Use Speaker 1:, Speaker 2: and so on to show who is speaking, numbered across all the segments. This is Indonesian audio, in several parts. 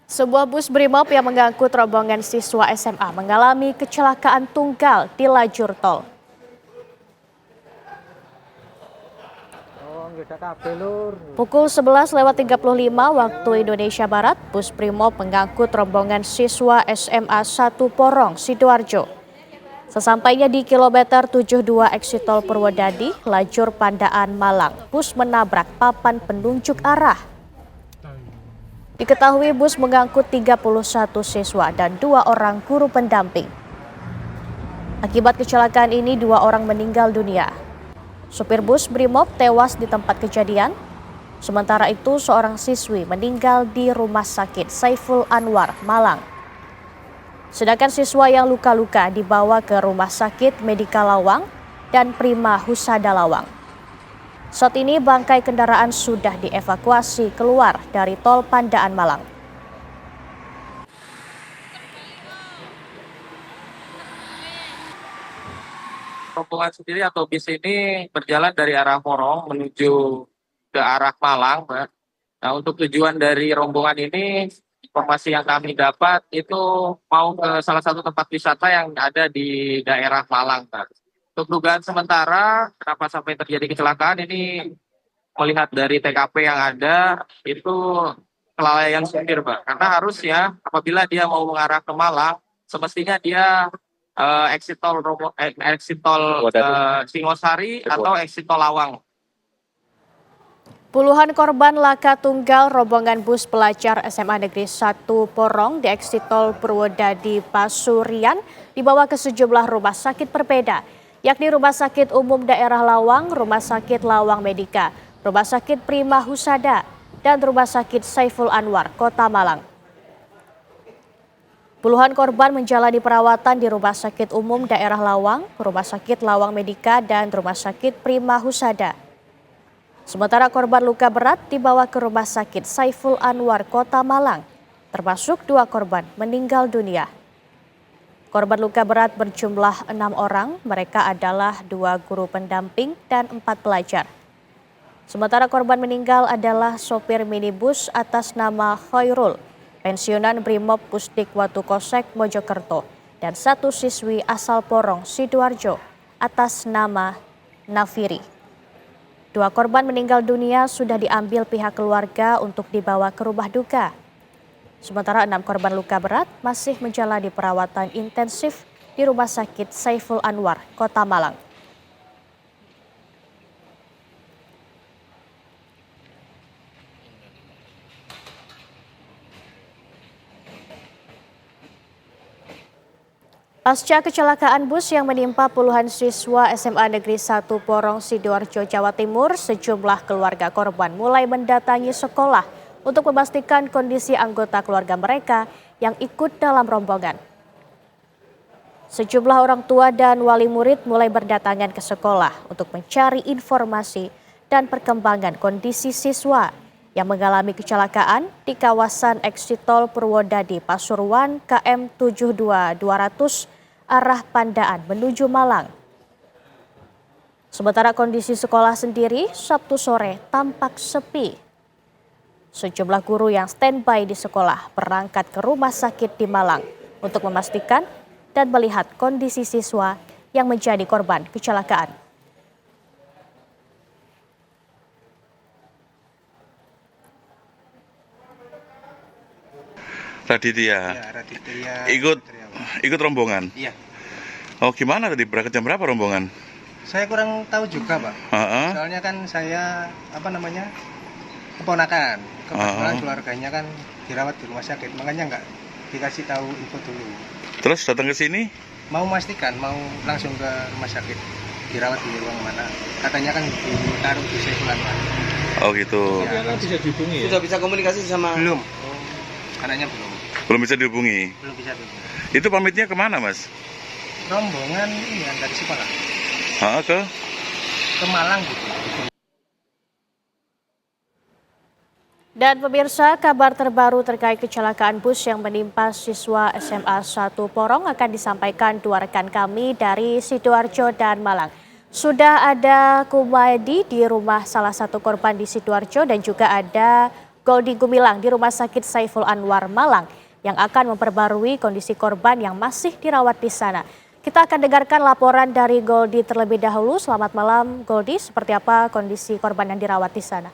Speaker 1: Sebuah bus Brimob yang mengangkut rombongan siswa SMA mengalami kecelakaan tunggal di lajur tol. Pukul 11.35 waktu Indonesia Barat, bus Brimob mengangkut rombongan siswa SMA 1 Porong, Sidoarjo. Sesampainya di kilometer 72 exit tol Purwodadi, lajur Pandaan Malang, bus menabrak papan penunjuk arah. Diketahui bus mengangkut 31 siswa dan 2 orang guru pendamping. Akibat kecelakaan ini 2 orang meninggal dunia. Supir bus Brimob tewas di tempat kejadian. Sementara itu seorang siswi meninggal di Rumah Sakit Saiful Anwar, Malang. Sedangkan siswa yang luka-luka dibawa ke Rumah Sakit Medika Lawang dan Prima Husada Lawang. Saat ini bangkai kendaraan sudah dievakuasi keluar dari tol Pandaan Malang.
Speaker 2: Rombongan sendiri atau bis ini berjalan dari arah Porong menuju ke arah Malang, Mbak. Nah, untuk tujuan dari rombongan ini, informasi yang kami dapat itu mau ke salah satu tempat wisata yang ada di daerah Malang, Mbak. Untuk dugaan sementara, kenapa sampai terjadi kecelakaan ini melihat dari TKP yang ada itu kelalaian supir, Mbak. Karena harusnya apabila dia mau mengarah ke Malang, semestinya dia exit tol Singosari atau exit tol Lawang.
Speaker 1: Puluhan korban laka tunggal rombongan bus pelajar SMA Negeri 1 Porong di exit tol Purwodadi Pasurian dibawa ke sejumlah rumah sakit berbeda, yakni Rumah Sakit Umum Daerah Lawang, Rumah Sakit Lawang Medika, Rumah Sakit Prima Husada, dan Rumah Sakit Saiful Anwar, Kota Malang. Puluhan korban menjalani perawatan di Rumah Sakit Umum Daerah Lawang, Rumah Sakit Lawang Medika, dan Rumah Sakit Prima Husada. Sementara korban luka berat dibawa ke Rumah Sakit Saiful Anwar, Kota Malang, termasuk 2 korban meninggal dunia. Korban luka berat berjumlah 6 orang, mereka adalah 2 guru pendamping dan 4 pelajar. Sementara korban meninggal adalah sopir minibus atas nama Khairul, pensiunan Brimob Pusdik Watu Kosek, Mojokerto, dan 1 siswi asal Porong, Sidoarjo, atas nama Nafiri. 2 korban meninggal dunia sudah diambil pihak keluarga untuk dibawa ke rumah duka. Sementara 6 korban luka berat masih menjalani perawatan intensif di Rumah Sakit Saiful Anwar, Kota Malang. Pasca kecelakaan bus yang menimpa puluhan siswa SMA Negeri 1 Porong, Sidoarjo, Jawa Timur, sejumlah keluarga korban mulai mendatangi sekolah untuk memastikan kondisi anggota keluarga mereka yang ikut dalam rombongan. Sejumlah orang tua dan wali murid mulai berdatangan ke sekolah untuk mencari informasi dan perkembangan kondisi siswa yang mengalami kecelakaan di kawasan exit tol Purwodadi Pasuruan KM 72200 arah Pandaan menuju Malang. Sementara kondisi sekolah sendiri Sabtu sore tampak sepi. Sejumlah guru yang standby di sekolah berangkat ke rumah sakit di Malang untuk memastikan dan melihat kondisi siswa yang menjadi korban kecelakaan.
Speaker 3: Raditya.
Speaker 4: Ya, Raditya.
Speaker 3: Ikut rombongan.
Speaker 4: Iya.
Speaker 3: Oh, gimana tadi berangkat jam berapa rombongan?
Speaker 4: Saya kurang tahu juga, Pak. Soalnya kan saya keponakan. Kebetulan keluarganya kan dirawat di rumah sakit, makanya nggak dikasih tahu info dulu.
Speaker 3: Terus datang ke sini?
Speaker 4: Mau memastikan, mau langsung ke rumah sakit, dirawat di ruang mana? Katanya kan ditaruh di Saiful Anwar.
Speaker 3: Oh gitu.
Speaker 4: Ya,
Speaker 5: Bisa dihubungi ya?
Speaker 6: Sudah bisa komunikasi sama
Speaker 4: belum. Anaknya belum
Speaker 3: Belum bisa dihubungi.
Speaker 4: bisa dulu.
Speaker 3: Itu pamitnya kemana, Mas?
Speaker 4: Rombongan ini dari sekolah
Speaker 3: Ke
Speaker 4: Malang gitu.
Speaker 1: Dan pemirsa, kabar terbaru terkait kecelakaan bus yang menimpa siswa SMA 1 Porong akan disampaikan 2 rekan kami dari Sidoarjo dan Malang. Sudah ada Kumaydi di rumah salah satu korban di Sidoarjo dan juga ada Goldi Gumilang di Rumah Sakit Saiful Anwar Malang yang akan memperbarui kondisi korban yang masih dirawat di sana. Kita akan dengarkan laporan dari Goldi terlebih dahulu. Selamat malam Goldi, seperti apa kondisi korban yang dirawat di sana?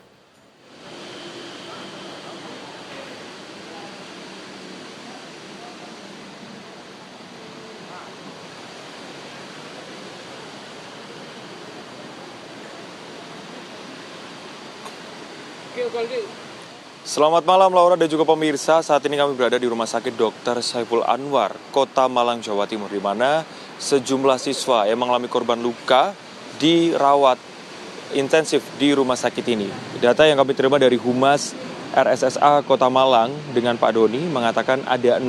Speaker 5: Selamat malam Laura dan juga pemirsa. Saat ini kami berada di Rumah Sakit Dr. Saiful Anwar, Kota Malang, Jawa Timur, di mana sejumlah siswa yang mengalami korban luka dirawat intensif di rumah sakit ini. Data yang kami terima dari Humas RSSA Kota Malang dengan Pak Doni mengatakan ada 6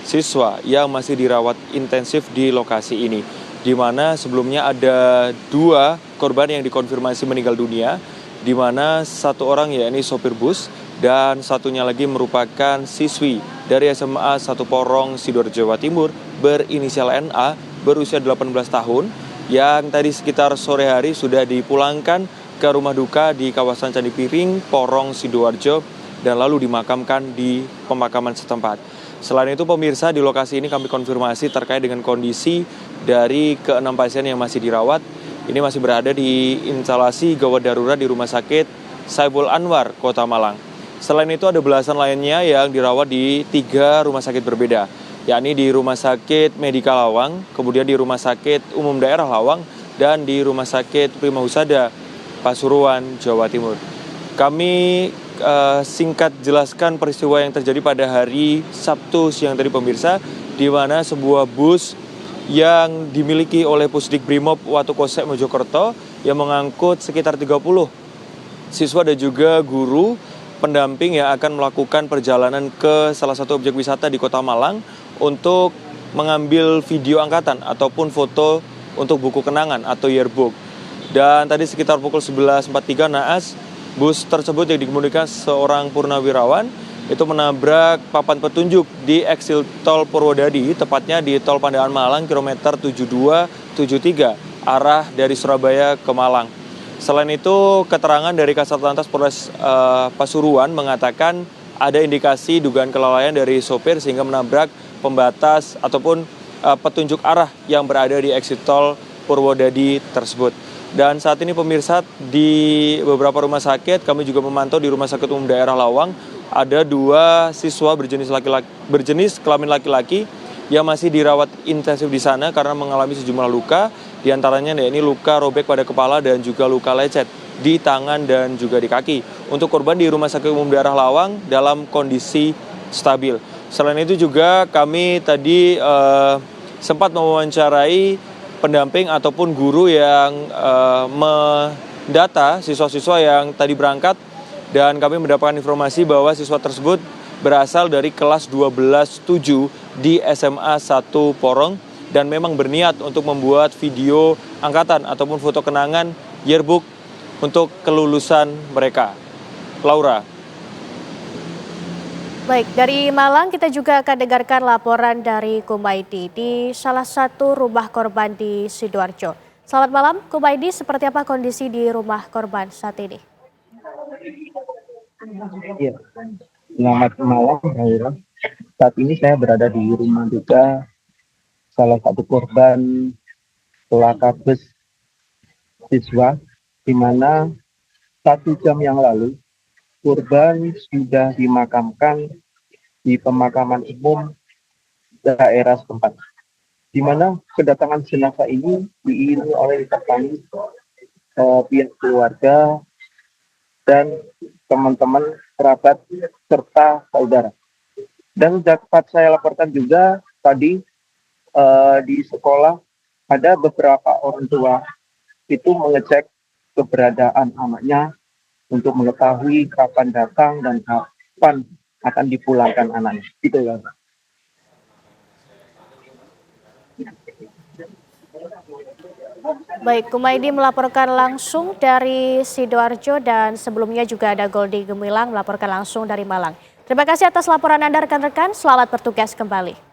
Speaker 5: siswa yang masih dirawat intensif di lokasi ini, di mana sebelumnya ada 2 korban yang dikonfirmasi meninggal dunia, di mana 1 orang yakni sopir bus dan satunya lagi merupakan siswi dari SMA 1 Porong, Sidoarjo, Jawa Timur berinisial NA berusia 18 tahun yang tadi sekitar sore hari sudah dipulangkan ke rumah duka di kawasan Candi Piring, Porong, Sidoarjo dan lalu dimakamkan di pemakaman setempat. Selain itu pemirsa, di lokasi ini kami konfirmasi terkait dengan kondisi dari ke-6 pasien yang masih dirawat. Ini masih berada di instalasi gawat darurat di Rumah Sakit Saiful Anwar, Kota Malang. Selain itu ada belasan lainnya yang dirawat di 3 rumah sakit berbeda, yakni di Rumah Sakit Medika Lawang, kemudian di Rumah Sakit Umum Daerah Lawang, dan di Rumah Sakit Prima Husada, Pasuruan, Jawa Timur. Kami singkat jelaskan peristiwa yang terjadi pada hari Sabtu siang tadi pemirsa, di mana sebuah bus yang dimiliki oleh Pusdik Brimob Watukosek Mojokerto yang mengangkut sekitar 30 siswa dan juga guru pendamping yang akan melakukan perjalanan ke salah satu objek wisata di Kota Malang untuk mengambil video angkatan ataupun foto untuk buku kenangan atau yearbook. Dan tadi sekitar pukul 11.43 naas, bus tersebut yang dikemudikan seorang purnawirawan itu menabrak papan petunjuk di eksil tol Purwodadi, tepatnya di tol Pandaan Malang kilometer 7273 arah dari Surabaya ke Malang. Selain itu, keterangan dari Kasat Lantas Polres Pasuruan mengatakan ada indikasi dugaan kelalaian dari sopir sehingga menabrak pembatas ataupun petunjuk arah yang berada di eksit tol Purwodadi tersebut. Dan saat ini pemirsa, di beberapa rumah sakit kami juga memantau di Rumah Sakit Umum Daerah Lawang ada 2 siswa berjenis kelamin laki-laki yang masih dirawat intensif di sana karena mengalami sejumlah luka, di antaranya yakni luka robek pada kepala dan juga luka lecet di tangan dan juga di kaki. Untuk korban di Rumah Sakit Umum Daerah Lawang dalam kondisi stabil. Selain itu juga kami tadi sempat mewawancarai pendamping ataupun guru yang mendata siswa-siswa yang tadi berangkat, dan kami mendapatkan informasi bahwa siswa tersebut berasal dari kelas 12-7 di SMA 1 Porong dan memang berniat untuk membuat video angkatan ataupun foto kenangan yearbook untuk kelulusan mereka. Laura.
Speaker 1: Baik, dari Malang kita juga akan dengarkan laporan dari Kumaidi di salah satu rumah korban di Sidoarjo. Selamat malam, Kumaidi, seperti apa kondisi di rumah korban saat ini?
Speaker 6: Ya, selamat malam, Laura. Saat ini saya berada di rumah duka salah satu korban kelaka bus siswa, di mana 1 jam yang lalu korban sudah dimakamkan di pemakaman umum daerah setempat, di mana kedatangan jenazah ini diiringi oleh rekan pihak keluarga dan teman-teman, kerabat, serta saudara. Dan dapat saya laporkan juga tadi di sekolah ada beberapa orang tua itu mengecek keberadaan anaknya untuk mengetahui kapan datang dan kapan akan dipulangkan anaknya. Gitu ya.
Speaker 1: Baik, Kumaidi melaporkan langsung dari Sidoarjo dan sebelumnya juga ada Goldi Gumilang melaporkan langsung dari Malang. Terima kasih atas laporan Anda rekan-rekan, selamat bertugas kembali.